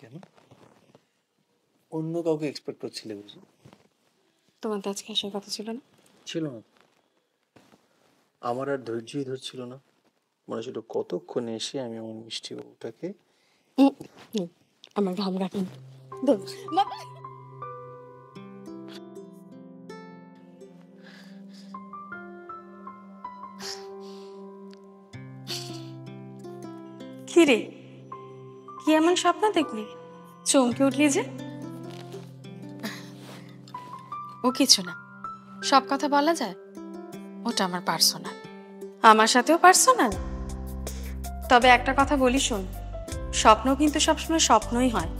কেন? অন্য কাউকে এক্সপেক্ট করছিলে বুঝি? তোমার তো আজকে আসার কথা ছিল না? ছিল না, আমার আর ধৈর্যই ধরছিল না। মনে ছিল কতক্ষণে এসে আমি আমার মিষ্টি বাবুটাকে। আমার ঘাম রাখি কি রে, কি এমন স্বপ্ন দেখলি চমকে উঠলি যে? ও কিছু না, সব কথা বলা যায়? ওটা আমার পার্সোনাল, আমার সাথেও পার্সোনাল। তবে একটা কথা বলি শোন, স্বপ্ন কিন্তু সবসময় স্বপ্নই হয়,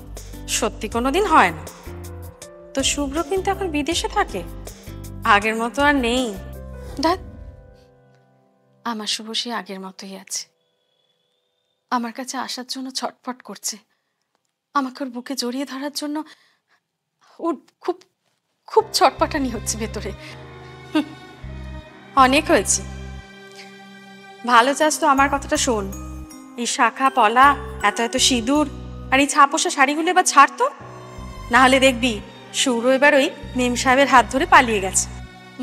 সত্যি কোনোদিন হয় না। তো শুভ্র কিন্তু এখন বিদেশে থাকে, আগের মতো আর নেই। দেখ, আমার শুভ সে আগের মতোই আছে, আমার কাছে আসার জন্য ছটফট করছে, আমাকে ওর বুকে জড়িয়ে ধরার জন্য ওর খুব খুব ছটপটানি হচ্ছে ভেতরে। অনেক হয়েছে, ভালো চাস তো আমার কথাটা শোন। এই শাখা পলা, এত এত সিঁদুর আর এই ছাপোষা শাড়িগুলো এবার ছাড়তো, না হলে দেখবি সৌর এবার ওই মেম সাহেবের হাত ধরে পালিয়ে গেছে।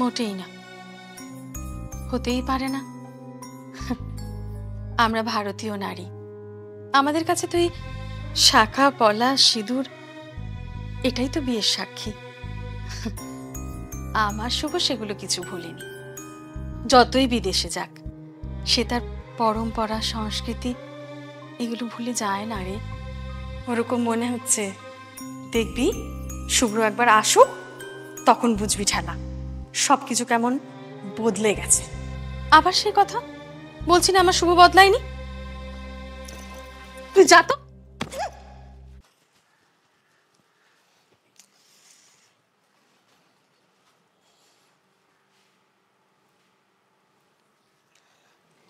মোটেই না, হতেই পারে না। আমরা ভারতীয় নারী, আমাদের কাছে তো এই শাখা পলা সিঁদুর এটাই তো বিয়ের সাক্ষী। আমার শুভ সেগুলো কিছু ভুলিনি, যতই বিদেশে যাক সে তার পরম্পরা সংস্কৃতি এগুলো ভুলে যায় না রে। ওরকম মনে হচ্ছে, দেখবি শুভ্র একবার আসুক, তখন বুঝবি ঠেলা, সবকিছু কেমন বদলে গেছে। আবার সে কথা বলছি না আমার শুভ বদলায়নি, তুই যা তো।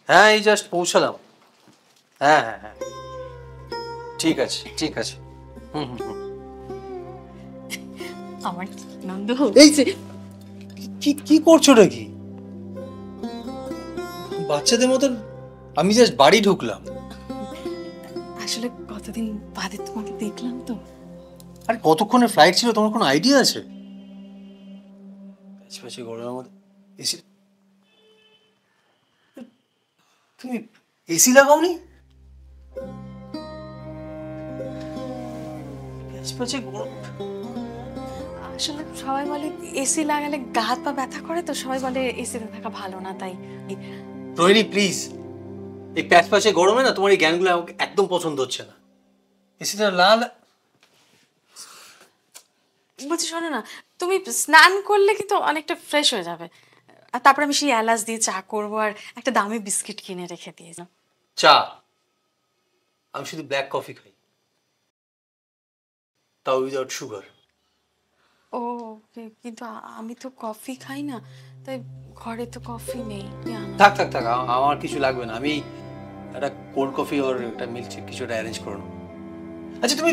হ্যাঁ, এই জাস্ট পৌঁছালাম। হ্যাঁ হ্যাঁ হ্যাঁ, ঠিক আছে ঠিক আছে। হুম হুম হুম। আমার আনন্দ হচ্ছে। কি কি করছো নাকি বাচ্চাদের মতন? আমি জাস্ট বাড়ি ঢুকলাম। আসলে কতদিন বাদে তোমাকে দেখলাম তো। আরে কতক্ষণে ফ্লাইট ছিল তোমার কোনো আইডিয়া আছে? গরমের মধ্যে এসি, তুমি এসি লাগাওনি? আসলে সবাই বলে এসি লাগালে গা হাত পা ব্যথা করে, তো সবাই বলে এসিতে থাকা ভালো না, তাই। রোহিণী প্লিজ, এই প্যাচ প্যাচে গরমে না তোমার এই জ্ঞানগুলো আমাকে একদম পছন্দ হচ্ছে না। এসিটা লাল। বলছি শোনো না, তুমি স্নান করলে কিন্তু অনেকটা ফ্রেশ হয়ে যাবে, আর তারপর আমি সেই এলাচ দিয়ে চা করবো আর একটা দামি বিস্কিট কিনে রেখে দিয়েছিলাম। চা? আমি শুধু ব্ল্যাক কফি খাই, তাও উইদাউট সুগার। ও কিন্তু আমি তো কফি খাই না, তাই ঘরে তো কফি নেই। থাক থাক থাক, আমার কিছু লাগবে না। আমি একটা কোল্ড কফি আর একটা মিল্কশেক কিছু একটা অ্যারেঞ্জ করে নেবো। আচ্ছা তুমি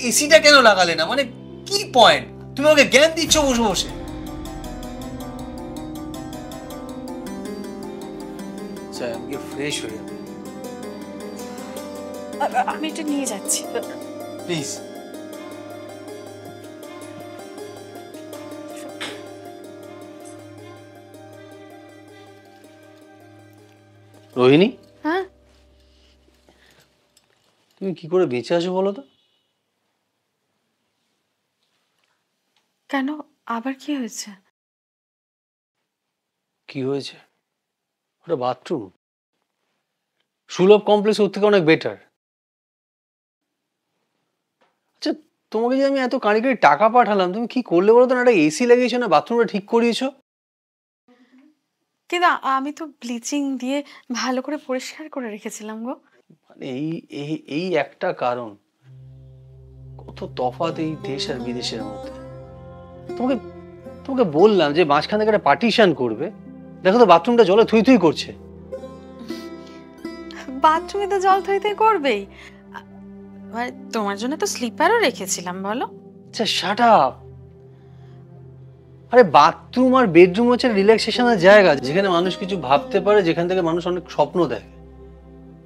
এসিটা কেন লাগালে না? মানে কি পয়েন্ট? তুমি ওকে জ্ঞান দিচ্ছ বসে বসে। আচ্ছা আমি ফ্রেশ হয়ে যাবে। আমি এটা নিয়ে যাচ্ছি প্লিজ। রোহিণী, হ্যাঁ তুমি কি করে বেঁচে আছো বলো তো? কেন, আবার কি হয়েছে? কি হয়েছে? ওটা বাথরুম, সুলভ কমপ্লেক্স ওর থেকে অনেক বেটার। আচ্ছা তোমাকে যে আমি এত কাঁড়ি কাঁড়ি টাকা পাঠালাম, তুমি কি করলে বলো তো? না একটা এসি লাগিয়েছো, না বাথরুমটা ঠিক করিয়েছো? কিন্তু আমি তো ব্লিচিং দিয়ে ভালো করে পরিষ্কার করে রেখেছিলাম গো। মানে এই এই এই একটা কারণ, কত তফাৎ এই দেশ আর বিদেশের মধ্যে। তোমাকে তোমাকে বললাম যে মাঝখান থেকে একটা পার্টিশন করবে, দেখো তো বাথরুমটা জলে থুই থুই করছে। বাথরুমে তো জল থইতে করবেই, মানে তোমার জন্য তো স্লিপারও রেখেছিলাম বলো। আচ্ছা শাট আপ। আরে বাথরুম আর বেডরুম হচ্ছে রিল্যাক্সেশনের জায়গা, যেখানে মানুষ কিছু ভাবতে পারে, যেখান থেকে মানুষ অনেক স্বপ্ন দেখে।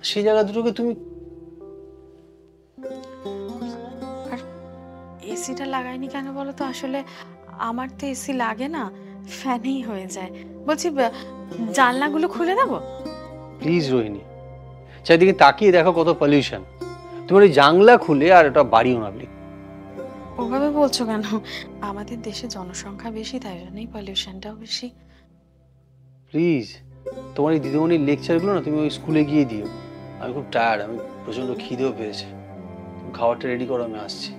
সেই জায়গা দুটোকে তুমি এসিটা লাগাইনি কেন বলো তো? আসলে আমার তো এসি লাগে না, ফ্যানেই হয়ে যায়। বলছি জানলাগুলো খুলে দেবো? প্লিজ রোহিণী, চারিদিকে তাকিয়ে দেখো কত পলিউশন। তোমার ওই জানলা খুলে আর ওটা বাড়িও না প্লিজ। ওভাবে বলছো কেন? আমাদের দেশে জনসংখ্যা বেশি, তাই জন্যই পলিউশনটাও বেশি। প্লিজ, তোমার এই দিদিমণির লেকচারগুলো না তুমি ওই স্কুলে গিয়ে দিও। আমি খুব টায়ার্ড, আমি প্রচন্ড খিদেও পেয়েছে। তুমি খাবারটা রেডি করো, আমি আসছি।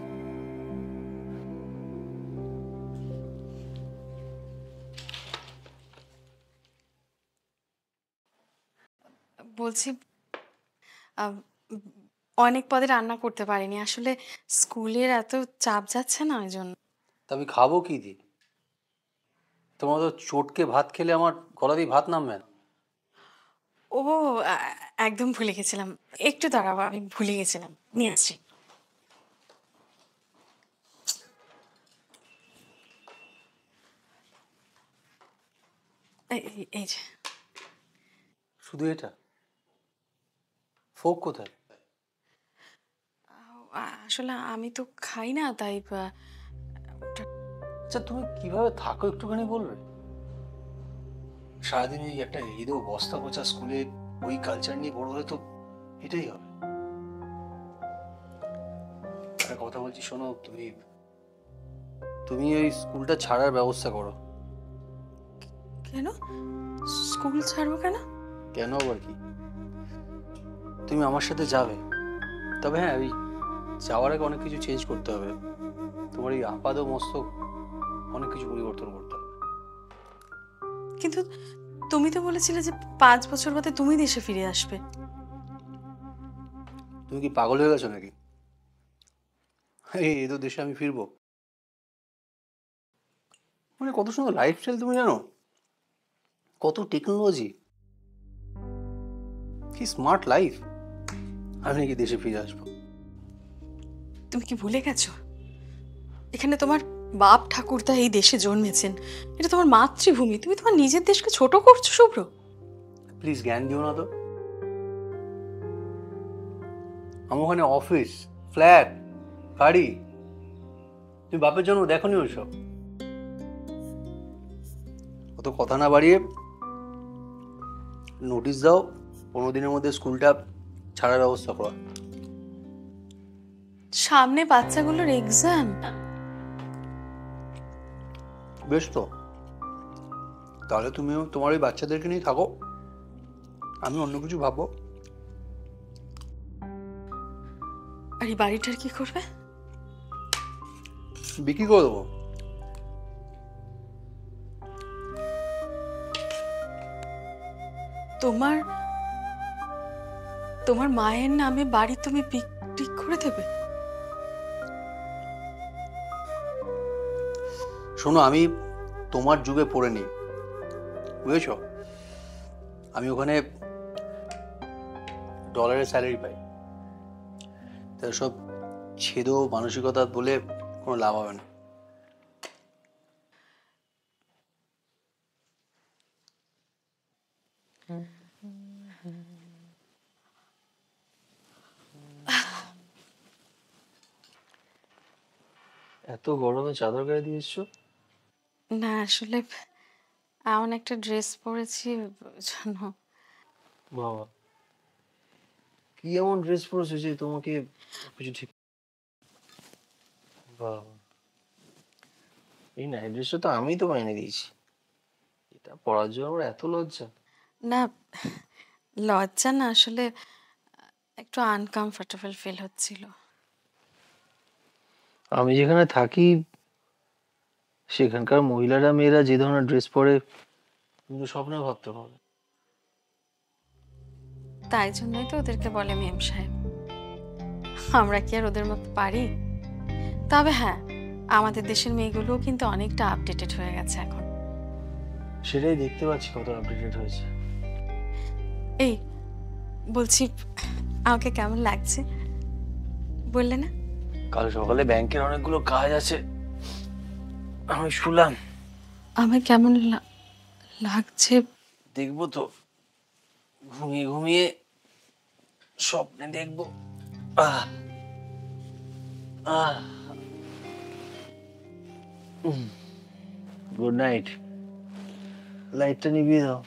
বলছি আহ, অনেক পদে রান্না করতে পারিনি আসলে, স্কুলের এত চাপ যাচ্ছে না ওই জন্য। তা আমি খাবো কি দি? তোমার তো চটকে ভাত খেলে আমার গলা দিয়ে ভাত নামবে না। ও, একদম ভুলে গেছিলাম। একটু দাঁড়াও, আমি ভুলে গেছিলাম, নিয়ে আসছি। এই যে। শুধু এটা? ফোক কোথায়? আসলে আমি তো খাই না, তাই ওটা- আচ্ছা, তুমি কিভাবে থাকো একটুখানি বলবে? সারাদিন এই একটা হৃদয় বস্তা পচা স্কুলে ওই কালচার নিয়ে বড় হলে তো এটাই হবে। একটা কথা বলছি শোনো, তুমি তুমি ওই স্কুলটা ছাড়ার ব্যবস্থা করো। কেন স্কুল ছাড়বো কেন? কেন আবার কি? তুমি আমার সাথে যাবে, তবে হ্যাঁ ওই যাওয়ার আগে অনেক কিছু চেঞ্জ করতে হবে। তোমার এই আপাদ মস্তক অনেক কিছু পরিবর্তন করতে হবে। কিন্তু তুমি তো বলেছিলে যে 5 বছর বাদে তুমি দেশে ফিরে আসবে। তুমি কি পাগল হয়ে গেছো নাকি? এই তো দেশে আমি ফিরবো। মানে কত সুন্দর লাইফস্টাইল তুমি জানো, কত টেকনোলজি, কি স্মার্ট লাইফ। আমি নাকি দেশে ফিরে আসবো? তুমি কি ভুলে গেছো এখানে তোমার বাপ ঠাকুরদা এই দেশে জন্মেছেন? এটা তোমার মাতৃভূমি, তুমি তোমার নিজের দেশকে ছোট করছো শুভ্র। প্লিজ জ্ঞান দিও না তো। আমার ওখানে অফিস, ফ্ল্যাট, গাড়ি। তুমি বাপের জন্য দেখোনি ওইসব? অত কথা না বাড়িয়ে নোটিশ দাও, 15 দিনের মধ্যে স্কুলটা ছাড়ার ব্যবস্থা করো। সামনে বাচ্চাগুলোর এক্সাম। বেশ তো, তাহলে তুমিও তোমার ওই বাচ্চাদেরকে নিয়ে থাকো, আমি অন্য কিছু ভাববো। আর এই বাড়িটার কি করবে? বিক্রি করে দেবো। তোমার তোমার মায়ের নামে বাড়ি তুমি বিক্রি করে দেবে? শোনো, আমি তোমার যুগে পড়ে নি, বুঝেছো? আমি ওখানে ডলারের স্যালারি পাই, তাই সব ছেদো মানসিকতা বলে কোনো লাভ হবে না। এত গরমে চাদর গায়ে দিয়ে এসছো? না আসলে এমন একটা ড্রেস পরেছি জন্য। বাবা, কি এমন ড্রেস পরেছো যে তোমাকে কিছু ঠিক? বাবা, এই নাইট ড্রেসটা তো আমি তো বানিয়ে দিয়েছি, এটা পরার জন্য আমার এত লজ্জা। না, লজ্জা না, আসলে একটু আনকমফোর্টেবল ফিল হচ্ছিল। আমি যেখানে থাকি সেখানকার মহিলারা মেয়েরা যে ধরনের ড্রেস পরে তুমি তো স্বপ্নে ভাবতে পারবে। তাই জন্যই তো ওদেরকে বলে মেম সাহেব। আমরা কি আর ওদের মতো পারি? তবে হ্যাঁ, আমাদের দেশের মেয়েগুলোও কিন্তু অনেকটা আপডেটেড হয়ে গেছে এখন। সেটাই দেখতে পাচ্ছি কত আপডেটেড হয়েছে। এই বলছি, আমাকে কেমন লাগছে বললে না? কাল সকালে ব্যাংকের অনেকগুলো কাজ আছে, আমি শুলাম। আমার কেমন লাগছে? দেখবো তো, ঘুমিয়ে ঘুমিয়ে স্বপ্নে দেখবো। আহ আহ গুড নাইট। লাইটটা নিভিয়ে দাও।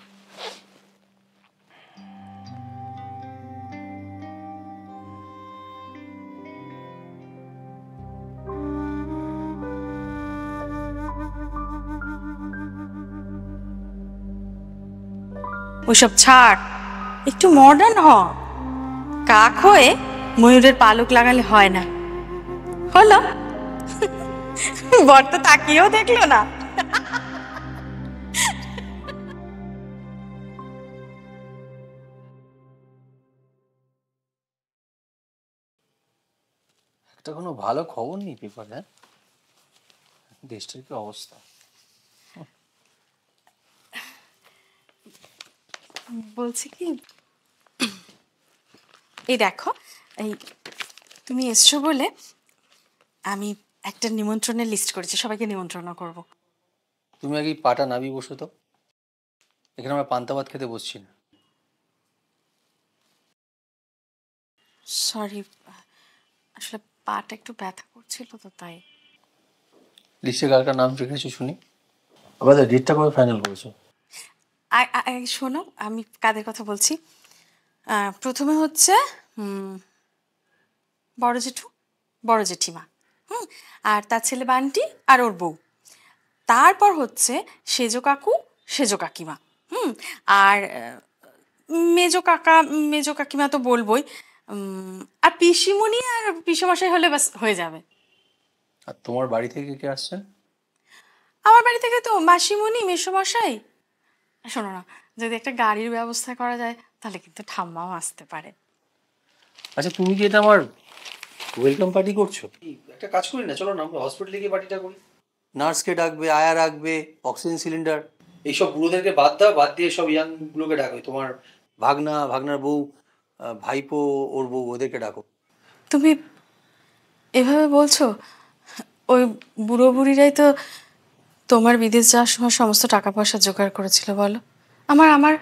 ওইসব ছাড়, একটু মডার্ন হ। কাক হয়ে ময়ূরের পালক লাগালে হয় না। হলো? বর তো তাকিয়েও দেখলো না। একটা কোনো ভালো খবর নেই পেপারে, হ্যাঁ? দেশটার কি অবস্থা? বলছি কি, এই দেখো, এই তুমি এসছো বলে আমি একটা নিমন্ত্রণের লিস্ট করেছি, সবাইকে নিমন্ত্রণ করব। তুমি আগে পাটা নাবি বসো তো, এখানে আমরা পান্তা ভাত খেতে বসছি না। সরি, আসলে পাটা একটু ব্যথা করছিল তো তাই। লিস্টে কার কার নাম রেখেছো শুনি। আবার ডেটটা কবে ফাইনাল করেছো? শোনো, আমি কাদের কথা বলছি। প্রথমে হচ্ছে বড় জেঠু, বড় জেঠিমা, আর তার ছেলে বান্টি আর ওর বউ। তারপর হচ্ছে সেজো কাকু, সেজো কাকিমা, আর মেজো কাকা, মেজো কাকিমা তো বলবোই, আর পিসিমণি আর পিসেমশাই হলে ব্যাস হয়ে যাবে। আর তোমার বাড়ি থেকে কে আসছেন? আমার বাড়ি থেকে তো মাসিমণি, মেসোমশাই। শোনো না, যদি একটা গাড়ির ব্যবস্থা করা যায় তাহলে কিন্তু ঠাম্মাও আসতে পারে। আচ্ছা, তুমি কি এটা আমার ওয়েলকাম পার্টি করছো? একটা কাজ করি না, চলো না আমরা হসপিটালে গিয়ে পার্টিটা করি। নার্সকে ডাকবে, আয়া রাখবে, অক্সিজেন সিলিন্ডার, এইসব বুড়োদেরকে বাদ দাও, বাদ দিয়ে সব ইয়াং গুলোকে ডাকো। তোমার ভাগনা, ভাগনার বউ, ভাইপো, ওর বউ, ওদেরকে ডাকো। তুমি এভাবে বলছো? ওই বুড়ো বুড়িরাই তো তোমার বিদেশ যাওয়ার সময় সমস্ত টাকা পয়সা জোগাড় করেছিল, বলো। আমার আমার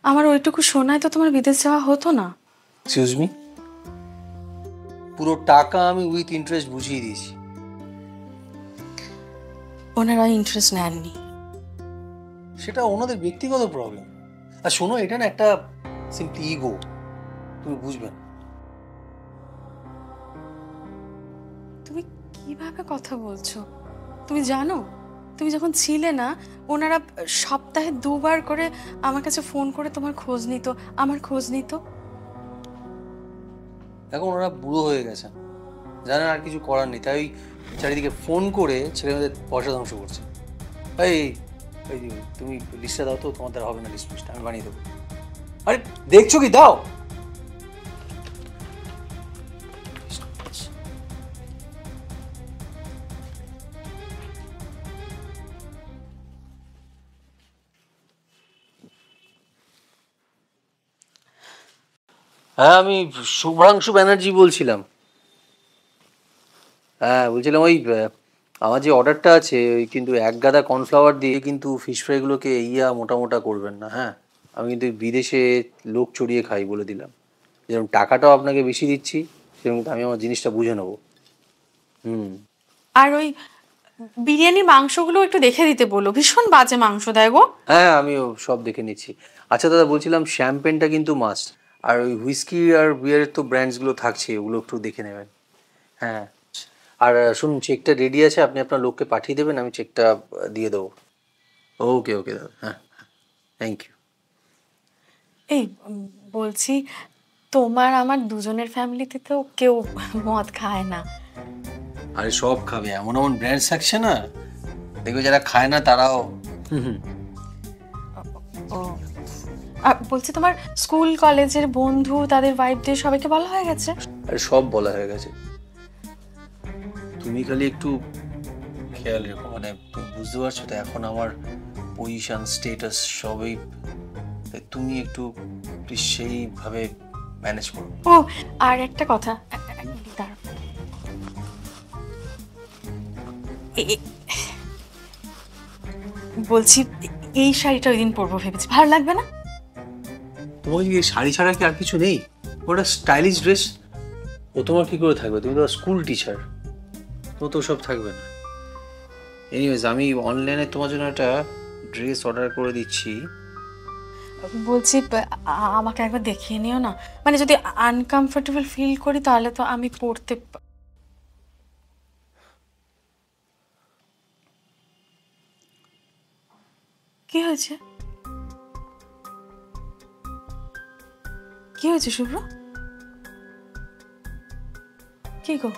আমার ওইটুকু শোনায় তো তোমার বিদেশ যাওয়া হতো না। এক্সকিউজ মি, পুরো টাকা আমি উইথ ইন্টারেস্ট বুঝিয়ে দিয়েছি। ওনারা ইন্টারেস্ট নেননি। সেটা ওনাদের ব্যক্তিগত প্রবলেম। আর শোনো, এটা না একটা সিম্পলি ইগো, তুমি বুঝবে না। তুমি কিভাবে কথা বলছো? তুমি জানো, তুমি যখন ছিলে না, ওনারা সপ্তাহে 2 বার করে আমার কাছে ফোন করে তোমার খোঁজ নিত, আমার খোঁজ নিত। এখন ওরা বুড়ো হয়ে গেছে, জানেন আর কিছু করার নেই, তাই চারিদিকে ফোন করে ছেলেমেয়েদের পয়সা ধ্বংস করছে। এই এই তুমি লিস্টটা দাও তো, তোমার দ্বারা হবে না লিস্টটা, আমি বানিয়ে দেবো। আরে দেখছো কি, দাও। হ্যাঁ, আমি শুভ্রাংশু ব্যানার্জি বলছিলাম। হ্যাঁ, বলছিলাম ওই আমার যে অর্ডারটা আছে, ওই কিন্তু 1 গাদা কর্নফ্লাওয়ার দিয়ে কিন্তু ফিশ ফ্রাইগুলোকে মোটা মোটা করবেন না, হ্যাঁ? আমি কিন্তু বিদেশে লোক চড়িয়ে খাই, বলে দিলাম। যেরকম টাকাটাও আপনাকে বেশি দিচ্ছি, সেরকম আমি আমার জিনিসটা বুঝে নেবো। আর ওই বিরিয়ানির মাংসগুলো একটু দেখে দিতে বলো, ভীষণ বাজে মাংস দেয় গো। হ্যাঁ, আমিও সব দেখে নিচ্ছি। আচ্ছা দাদা, বলছিলাম শ্যাম্পেনটা কিন্তু মাস্ট, আর ওই হুইস্কি আর বিয়ারের তো ব্র্যান্ডসগুলো থাকছে, ওগুলো একটু দেখে নেবেন। হ্যাঁ, আর শুনুন, চেকটা রেডি আছে, আপনি আপনার লোককে পাঠিয়ে দেবেন, আমি চেকটা দিয়ে দেবো। ওকে ওকে দাদা, হ্যাঁ, থ্যাংক ইউ। এই বলছি, তোমার আমার দুজনের ফ্যামিলিতে তো কেউ মদ খায় না। আরে সব খাবে, এমন এমন ব্র্যান্ডস থাকছে না, দেখবে যারা খায় না তারাও। ও, বলছি তোমার স্কুল কলেজের বন্ধু, তাদের ওয়াইফদের সবাইকে বলা হয়ে গেছে? আরে সব বলা হয়ে গেছে, তুমি খালি একটু খেয়াল রেখো। মানে তুমি বুঝতে পারছো তো, এখন আমার পজিশন, স্টেটাস সবই, তুমি একটু সেইভাবে ম্যানেজ করো। ও, আর একটা কথা, দাঁড়াও। বলছি, এই শাড়িটা ওই দিন পরবো ভেবেছি, ভালো লাগবে না? তোমাকে কি শাড়ি ছাড়া কি আর কিছু নেই? ওটা স্টাইলিশ ড্রেস, ও তোমার কি করে থাকবে? তুমি তো স্কুল টিচার, তো তো সব থাকবে না। এনিওয়েজ আমি অনলাইনে তোমার জন্য একটা ড্রেস অর্ডার করে দিচ্ছি। বলছি আমাকে একবার দেখিয়ে নিও না, মানে যদি আনকমফোর্টেবল ফিল করি তাহলে তো আমি পড়তে কি হয়েছে? কি হয়েছে শুভ্র? কি গো,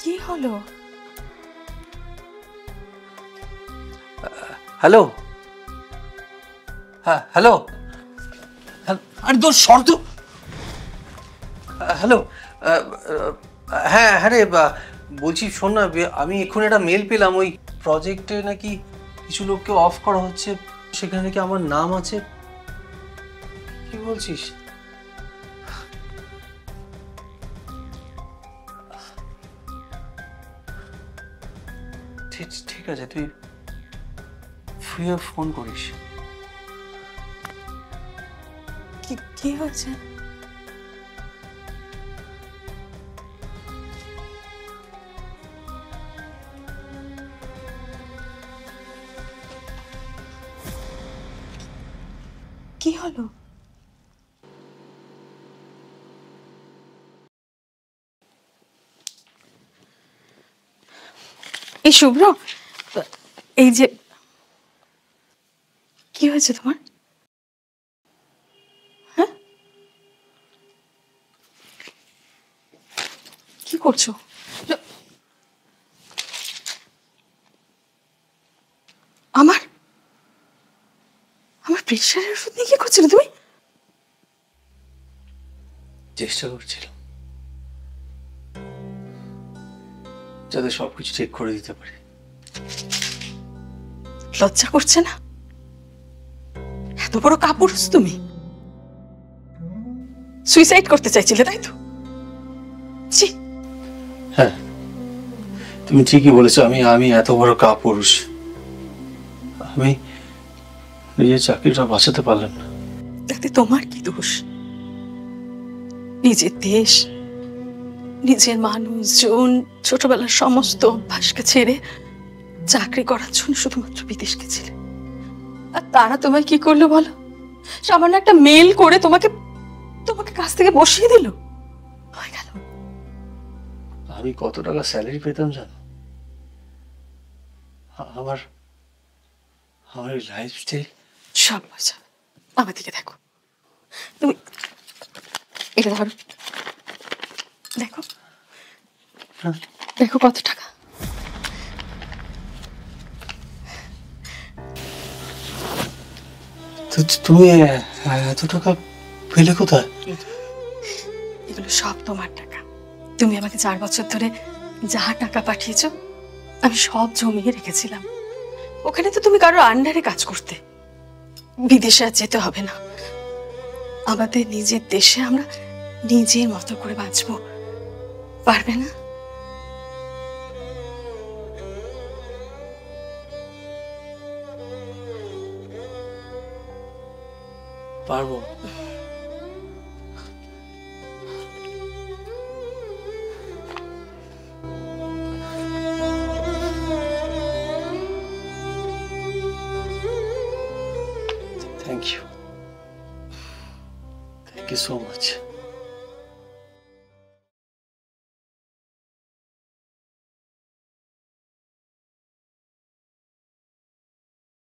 কি হলো? হ্যালো, হ্যাঁ হ্যালো, আরে তোর শর্ত। হ্যালো, হ্যাঁ হ্যাঁ রে, বলছি শোন না, আমি এক্ষুনি একটা মেল পেলাম, ওই প্রজেক্টে নাকি কিছু লোককে অফ করা হচ্ছে, সেখানে নাকি আমার নাম আছে। কি বলছিস? ঠিক আছে, তুই ফ্রি হয়ে ফোন করিস। কি হয়েছে? কি হলো? এই শুভ্র, এই যে কি হয়েছে তোমার? হ্যাঁ, কি করছো? আমার আমার প্রেশারের ওষুধ নিয়ে কি করছিলে তুমি? চেষ্টা করছিলাম যাতে সবকিছু ঠিক করে দিতে পারি। লজ্জা করছে না? এত বড় কাপুরুষ তুমি? সুইসাইড করতে চাইছিলে তাই তো? ছি! হ্যাঁ, তুমি ঠিকই বলেছো, আমি এত বড় কাপুরুষ। আমি নিজের চাকরিটা বাঁচাতে পারলাম না। তাতে তোমার কি দোষ? নিজের দেশ, নিজের মানুষজন, ছোটবেলার সমস্ত অভ্যাসকে ছেড়ে চাকরি করার জন্য শুধুমাত্র বিদেশ গেছিলে। আর তারা তোমায় কি করলো বলো? সামান্য একটা মেল করে তোমাকে কাছ থেকে বসিয়ে দিল, হয়ে গেল। আমি কত টাকা স্যালারি পেতাম জানো? আমার আমার লাইফস্টাইল সব হয়ে যাবে। আমার দিকে দেখো, তুমি এটা ধরো, দেখো দেখো কত টাকা। তুমি এত টাকা পেলে কোথায়? এগুলো সব তোমার টাকা। তুমি আমাকে 4 বছর ধরে যা টাকা পাঠিয়েছো আমি সব জমিয়ে রেখেছিলাম। ওখানে তো তুমি কারো আন্ডারে কাজ করতে, বিদেশে আর যেতে হবে না। আমাদের নিজের দেশে আমরা নিজের মতো করে বাঁচবো, পারবে না? পারবো। Thank you. Thank you so much.